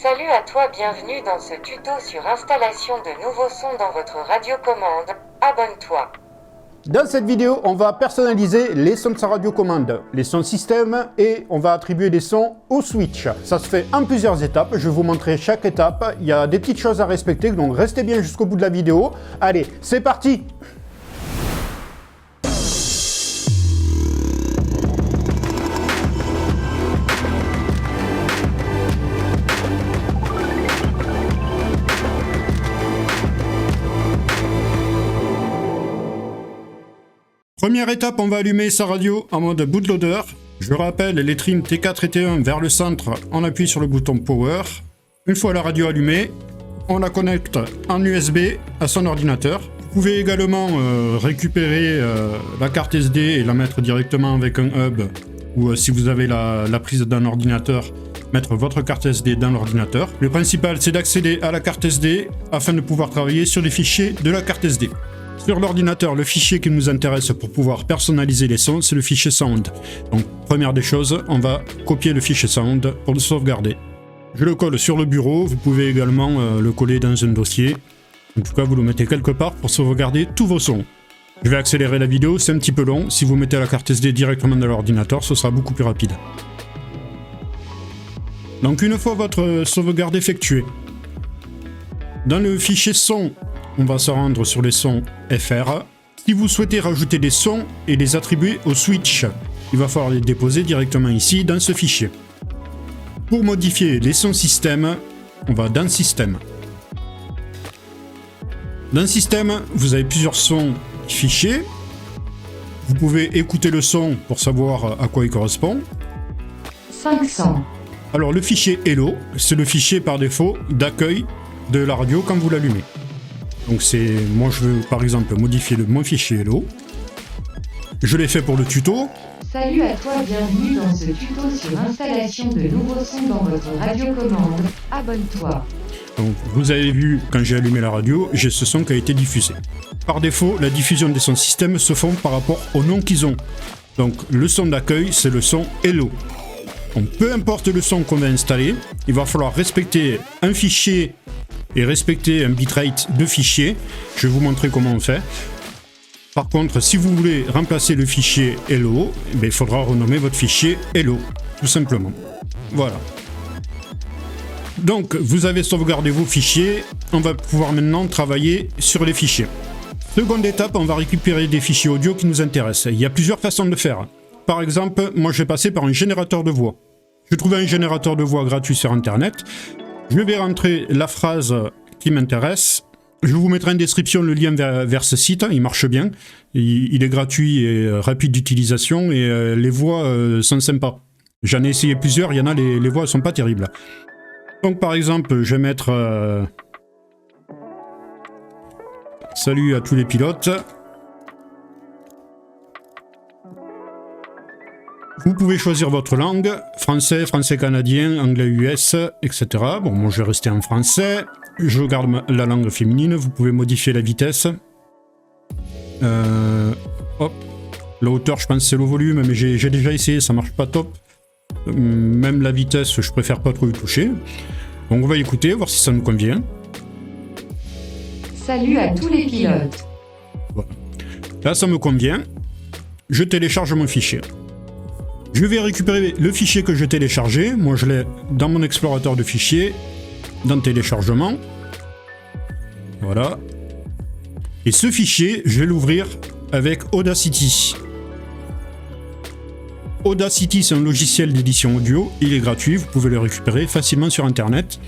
Salut à toi, bienvenue dans ce tuto sur installation de nouveaux sons dans votre radiocommande. Abonne-toi. Dans cette vidéo, on va personnaliser les sons de sa radiocommande, les sons système, et on va attribuer des sons au switch. Ça se fait en plusieurs étapes, je vais vous montrer chaque étape. Il y a des petites choses à respecter, donc restez bien jusqu'au bout de la vidéo. Allez, c'est parti! Première étape, on va allumer sa radio en mode bootloader. Je rappelle les trims T4 et T1 vers le centre, on appuie sur le bouton Power. Une fois la radio allumée, on la connecte en USB à son ordinateur. Vous pouvez également récupérer la carte SD et la mettre directement avec un hub, ou si vous avez la prise d'un ordinateur, mettre votre carte SD dans l'ordinateur. Le principal, c'est d'accéder à la carte SD afin de pouvoir travailler sur les fichiers de la carte SD. Sur l'ordinateur, le fichier qui nous intéresse pour pouvoir personnaliser les sons, c'est le fichier Sound. Donc, première des choses, on va copier le fichier Sound pour le sauvegarder. Je le colle sur le bureau, vous pouvez également le coller dans un dossier. En tout cas, vous le mettez quelque part pour sauvegarder tous vos sons. Je vais accélérer la vidéo, c'est un petit peu long. Si vous mettez la carte SD directement dans l'ordinateur, ce sera beaucoup plus rapide. Donc, une fois votre sauvegarde effectuée, dans le fichier son, on va se rendre sur les sons FR. Si vous souhaitez rajouter des sons et les attribuer au switch, il va falloir les déposer directement ici dans ce fichier. Pour modifier les sons système, on va dans Système. Dans Système, vous avez plusieurs sons fichiers. Vous pouvez écouter le son pour savoir à quoi il correspond. 500. Alors le fichier Hello, c'est le fichier par défaut d'accueil de la radio quand vous l'allumez. Donc moi je veux par exemple modifier mon fichier Hello. Je l'ai fait pour le tuto. Salut à toi, bienvenue dans ce tuto sur installation de nouveaux sons dans votre radiocommande. Abonne-toi. Donc vous avez vu, quand j'ai allumé la radio, j'ai ce son qui a été diffusé. Par défaut, la diffusion des sons système se font par rapport au nom qu'ils ont. Donc le son d'accueil, c'est le son Hello. Donc peu importe le son qu'on va installer, il va falloir respecter un fichier et respecter un bitrate de fichier. Je vais vous montrer comment on fait. Par contre, si vous voulez remplacer le fichier Hello, il faudra renommer votre fichier Hello, tout simplement. Voilà. Donc, vous avez sauvegardé vos fichiers. On va pouvoir maintenant travailler sur les fichiers. Seconde étape, on va récupérer des fichiers audio qui nous intéressent. Il y a plusieurs façons de faire. Par exemple, moi je vais passer par un générateur de voix. Je trouve un générateur de voix gratuit sur Internet. Je vais rentrer la phrase qui m'intéresse. Je vous mettrai en description le lien vers ce site, il marche bien. Il est gratuit et rapide d'utilisation et les voix sont sympas. J'en ai essayé plusieurs, il y en a, les voix ne sont pas terribles. Donc par exemple, je vais mettre... Salut à tous les pilotes. Vous pouvez choisir votre langue, français, français canadien, anglais US, etc. Bon, moi je vais rester en français. Je garde la langue féminine, vous pouvez modifier la vitesse. Hop. La hauteur, je pense c'est le volume, mais j'ai déjà essayé, ça marche pas top. Même la vitesse, je préfère pas trop y toucher. Donc on va écouter, voir si ça nous convient. Salut à tous les pilotes. Voilà. Là, ça me convient. Je télécharge mon fichier. Je vais récupérer le fichier que j'ai téléchargé. Moi, je l'ai dans mon explorateur de fichiers, dans téléchargement. Voilà. Et ce fichier, je vais l'ouvrir avec Audacity. Audacity, c'est un logiciel d'édition audio. Il est gratuit, vous pouvez le récupérer facilement sur Internet.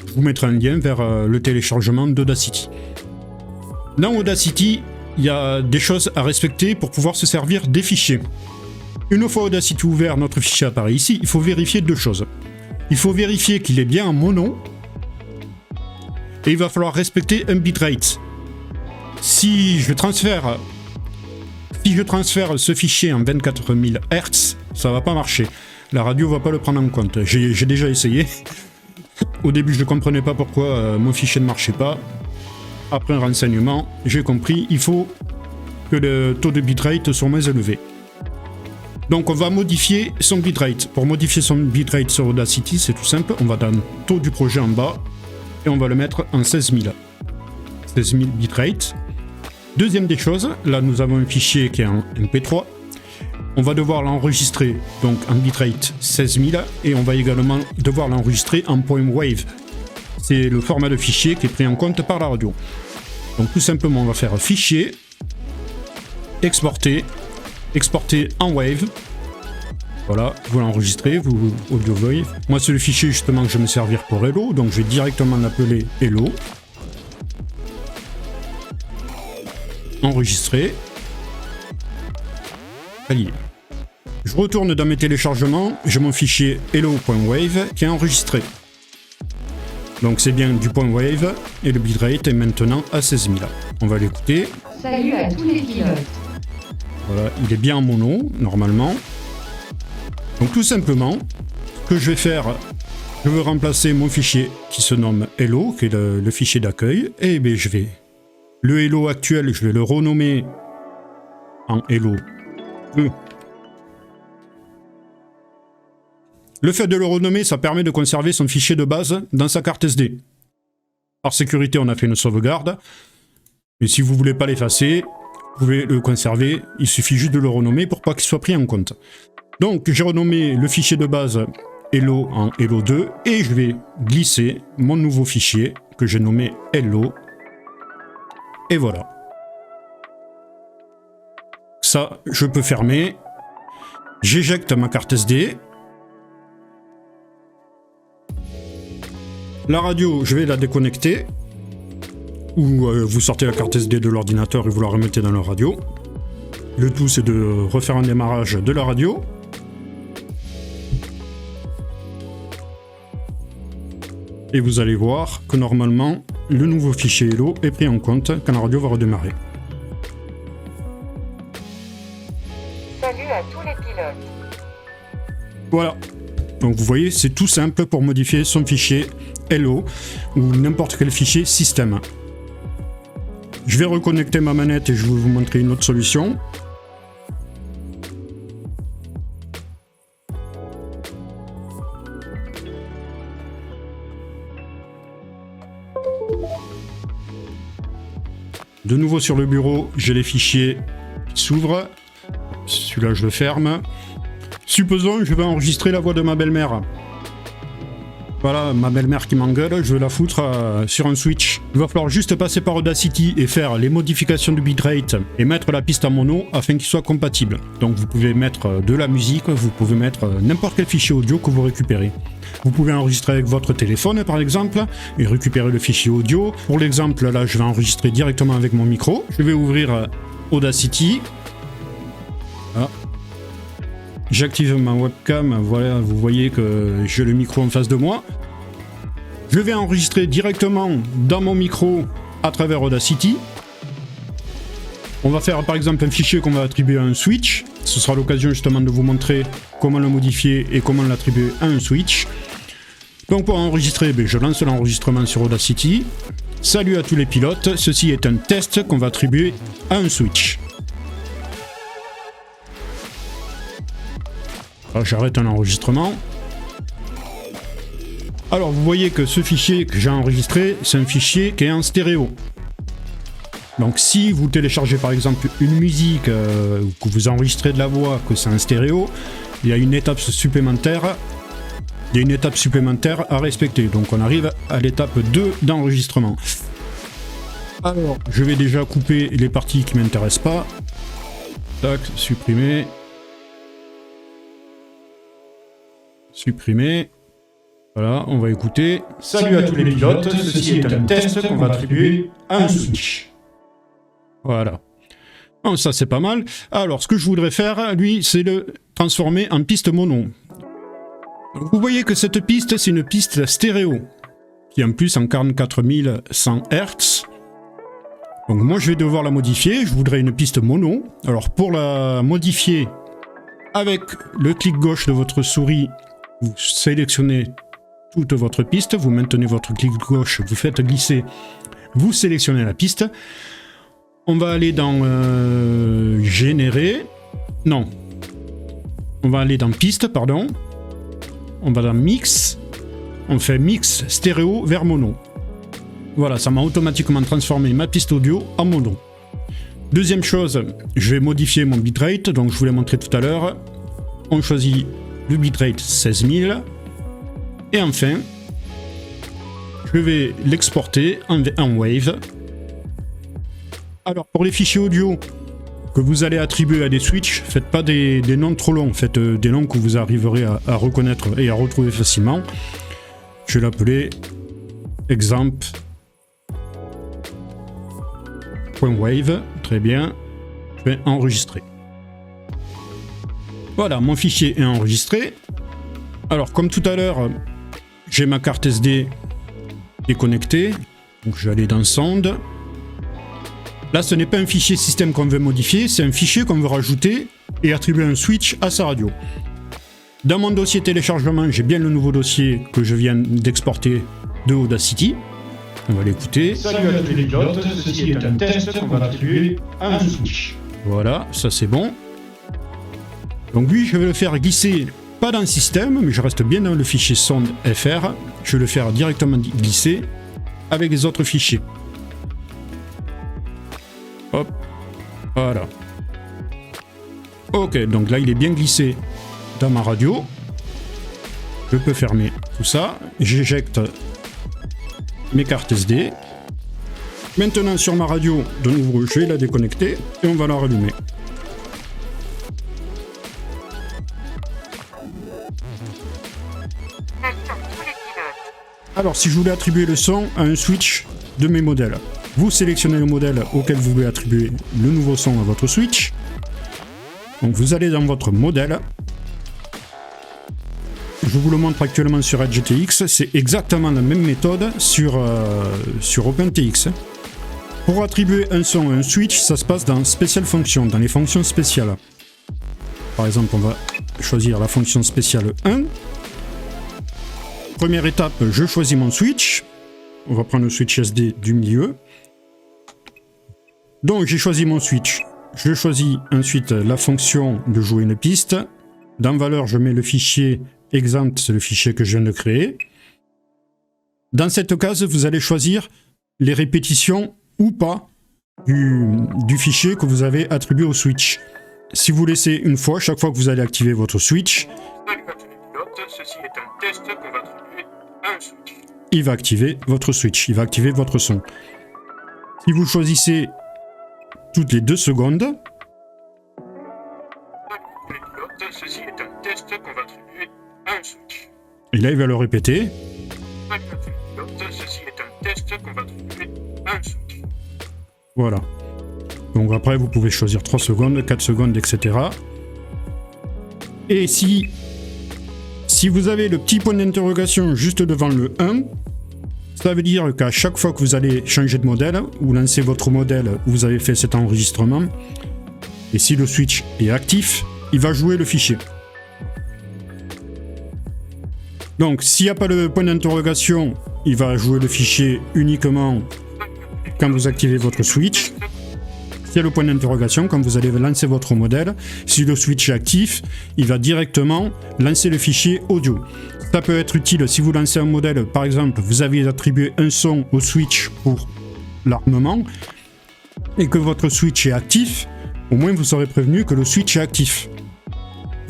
Je vous mettrai un lien vers le téléchargement d'Audacity. Dans Audacity, il y a des choses à respecter pour pouvoir se servir des fichiers. Une fois Audacity ouvert, notre fichier apparaît ici, il faut vérifier deux choses. Il faut vérifier qu'il est bien en mono, et il va falloir respecter un bitrate. Si je transfère ce fichier en 24 000 Hz, ça va pas marcher. La radio va pas le prendre en compte. J'ai déjà essayé. Au début, je ne comprenais pas pourquoi mon fichier ne marchait pas. Après un renseignement, j'ai compris, il faut que le taux de bitrate soit moins élevé. Donc on va modifier son bitrate. Pour modifier son bitrate sur Audacity, c'est tout simple. On va dans le taux du projet en bas et on va le mettre en 16 000. 16 000 bitrate. Deuxième des choses, là nous avons un fichier qui est en MP3. On va devoir l'enregistrer donc en bitrate 16 000 et on va également devoir l'enregistrer en point wave. C'est le format de fichier qui est pris en compte par la radio. Donc tout simplement on va faire fichier, exporter en wave. Voilà, vous l'enregistrez, vous audio wave. Moi c'est le fichier justement que je vais me servir pour Hello, donc je vais directement l'appeler Hello. Enregistrer. Allié. Je retourne dans mes téléchargements, j'ai mon fichier hello.wave qui est enregistré. Donc c'est bien du point wave et le bitrate est maintenant à 16 000. On va l'écouter. Salut à tous les pilotes. Voilà, il est bien en mono, normalement. Donc tout simplement, ce que je vais faire, je veux remplacer mon fichier qui se nomme hello, qui est le fichier d'accueil, et bien je vais... Le hello actuel, je vais le renommer en hello 2. Le fait de le renommer, ça permet de conserver son fichier de base dans sa carte SD. Par sécurité, on a fait une sauvegarde. Mais si vous ne voulez pas l'effacer, vous pouvez le conserver. Il suffit juste de le renommer pour pas qu'il soit pris en compte. Donc, j'ai renommé le fichier de base Hello en Hello 2 et je vais glisser mon nouveau fichier que j'ai nommé Hello. Et voilà. Ça, je peux fermer. J'éjecte ma carte SD. La radio, je vais la déconnecter. Ou vous sortez la carte SD de l'ordinateur et vous la remettez dans la radio. Le tout, c'est de refaire un démarrage de la radio. Et vous allez voir que normalement, le nouveau fichier Hello est pris en compte quand la radio va redémarrer. Salut à tous les pilotes. Voilà. Donc vous voyez, c'est tout simple pour modifier son fichier Hello ou n'importe quel fichier système. Je vais reconnecter ma manette et je vais vous montrer une autre solution. De nouveau sur le bureau, j'ai les fichiers qui s'ouvrent. Celui-là, je le ferme. Supposons que je vais enregistrer la voix de ma belle-mère. Voilà, ma belle-mère qui m'engueule, je vais la foutre sur un switch. Il va falloir juste passer par Audacity et faire les modifications du bitrate et mettre la piste en mono afin qu'il soit compatible. Donc vous pouvez mettre de la musique, vous pouvez mettre n'importe quel fichier audio que vous récupérez. Vous pouvez enregistrer avec votre téléphone par exemple et récupérer le fichier audio. Pour l'exemple, là je vais enregistrer directement avec mon micro. Je vais ouvrir Audacity. Voilà. J'active ma webcam, voilà, vous voyez que j'ai le micro en face de moi. Je vais enregistrer directement dans mon micro à travers Audacity. On va faire par exemple un fichier qu'on va attribuer à un switch. Ce sera l'occasion justement de vous montrer comment le modifier et comment l'attribuer à un switch. Donc pour enregistrer, je lance l'enregistrement sur Audacity. Salut à tous les pilotes, ceci est un test qu'on va attribuer à un switch. J'arrête un enregistrement. Alors vous voyez que ce fichier que j'ai enregistré, c'est un fichier qui est en stéréo. Donc si vous téléchargez par exemple une musique ou que vous enregistrez de la voix, que c'est en stéréo, il y a une étape supplémentaire. À respecter. Donc on arrive à l'étape 2 d'enregistrement. Alors je vais déjà couper les parties qui ne m'intéressent pas. Tac, supprimer. Supprimer. Voilà, on va écouter. Salut à tous les pilotes, ceci est un test qu'on va attribuer à un switch. Voilà. Bon, ça c'est pas mal. Alors ce que je voudrais faire, lui, c'est le transformer en piste mono. Vous voyez que cette piste, c'est une piste stéréo, qui est en plus en 44100 Hz. Donc moi je vais devoir la modifier, je voudrais une piste mono. Alors pour la modifier, avec le clic gauche de votre souris, vous sélectionnez toute votre piste, vous maintenez votre clic gauche, vous faites glisser, vous sélectionnez la piste. On va aller dans générer. Non. On va aller dans piste, pardon. On va dans mix. On fait mix stéréo vers mono. Voilà, ça m'a automatiquement transformé ma piste audio en mono. Deuxième chose, je vais modifier mon bitrate, donc je vous l'ai montré tout à l'heure. On choisit le bitrate 16000. Et enfin, je vais l'exporter en wave. Alors pour les fichiers audio que vous allez attribuer à des switches, faites pas des noms trop longs, faites des noms que vous arriverez à reconnaître et à retrouver facilement. Je vais l'appeler example.wave, très bien, je vais enregistrer. Voilà, mon fichier est enregistré. Alors comme tout à l'heure, j'ai ma carte SD déconnectée, donc je vais aller dans Sound. Là, ce n'est pas un fichier système qu'on veut modifier, c'est un fichier qu'on veut rajouter et attribuer un switch à sa radio. Dans mon dossier téléchargement, j'ai bien le nouveau dossier que je viens d'exporter de Audacity. On va l'écouter. Salut à tous les idiotes, ceci est un test qu'on va attribuer à un switch. Voilà, ça c'est bon. Donc lui, je vais le faire glisser, pas dans le système, mais je reste bien dans le fichier sound FR. Je vais le faire directement glisser avec les autres fichiers. Hop, voilà. Ok, donc là il est bien glissé dans ma radio. Je peux fermer tout ça. J'éjecte mes cartes SD. Maintenant sur ma radio, de nouveau je vais la déconnecter et on va la rallumer. Alors si je voulais attribuer le son à un switch de mes modèles, vous sélectionnez le modèle auquel vous voulez attribuer le nouveau son à votre switch. Donc vous allez dans votre modèle. Je vous le montre actuellement sur Edge TX, c'est exactement la même méthode sur OpenTX. Pour attribuer un son à un switch, ça se passe dans Special Function, dans les fonctions spéciales. Par exemple, on va choisir la fonction spéciale 1. Première étape, je choisis mon switch. On va prendre le switch SD du milieu. Donc j'ai choisi mon switch. Je choisis ensuite la fonction de jouer une piste. Dans valeur, je mets le fichier exempt, c'est le fichier que je viens de créer. Dans cette case, vous allez choisir les répétitions ou pas du fichier que vous avez attribué au switch. Si vous laissez une fois, chaque fois que vous allez activer votre switch, Ceci est un test qu'on va attribuer à un switch. Il va activer votre switch, il va activer votre son. Si vous choisissez toutes les 2 secondes, Ceci est un test qu'on va attribuer à un switch. Et là il va le répéter. Ceci est un test qu'on va attribuer à un switch. Voilà. Donc après vous pouvez choisir 3 secondes, 4 secondes, etc. Et si vous avez le petit point d'interrogation juste devant le 1, ça veut dire qu'à chaque fois que vous allez changer de modèle, ou lancer votre modèle où vous avez fait cet enregistrement, et si le switch est actif, il va jouer le fichier. Donc s'il n'y a pas le point d'interrogation, il va jouer le fichier uniquement quand vous activez votre switch. S'il y a le point d'interrogation, quand vous allez lancer votre modèle, si le switch est actif, il va directement lancer le fichier audio. Ça peut être utile si vous lancez un modèle, par exemple, vous avez attribué un son au switch pour l'armement, et que votre switch est actif, au moins vous serez prévenu que le switch est actif.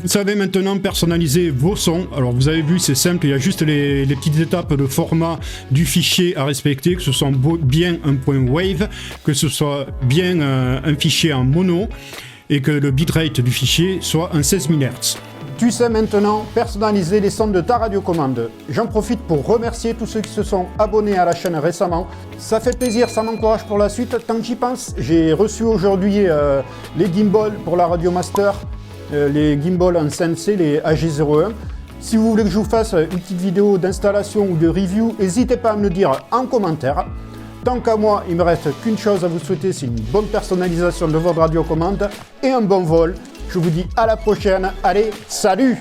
Vous savez maintenant personnaliser vos sons. Alors vous avez vu, c'est simple, il y a juste les petites étapes de format du fichier à respecter, que ce soit bien un point wave, que ce soit bien un fichier en mono, et que le bitrate du fichier soit en 16 000 Hz. Tu sais maintenant personnaliser les sons de ta radiocommande. J'en profite pour remercier tous ceux qui se sont abonnés à la chaîne récemment. Ça fait plaisir, ça m'encourage pour la suite. Tant que j'y pense, j'ai reçu aujourd'hui les gimbals pour la Radiomaster. Les gimbals en CNC, les AG01. Si vous voulez que je vous fasse une petite vidéo d'installation ou de review, n'hésitez pas à me le dire en commentaire. Tant qu'à moi, il me reste qu'une chose à vous souhaiter, c'est une bonne personnalisation de votre radiocommande et un bon vol. Je vous dis à la prochaine. Allez, salut!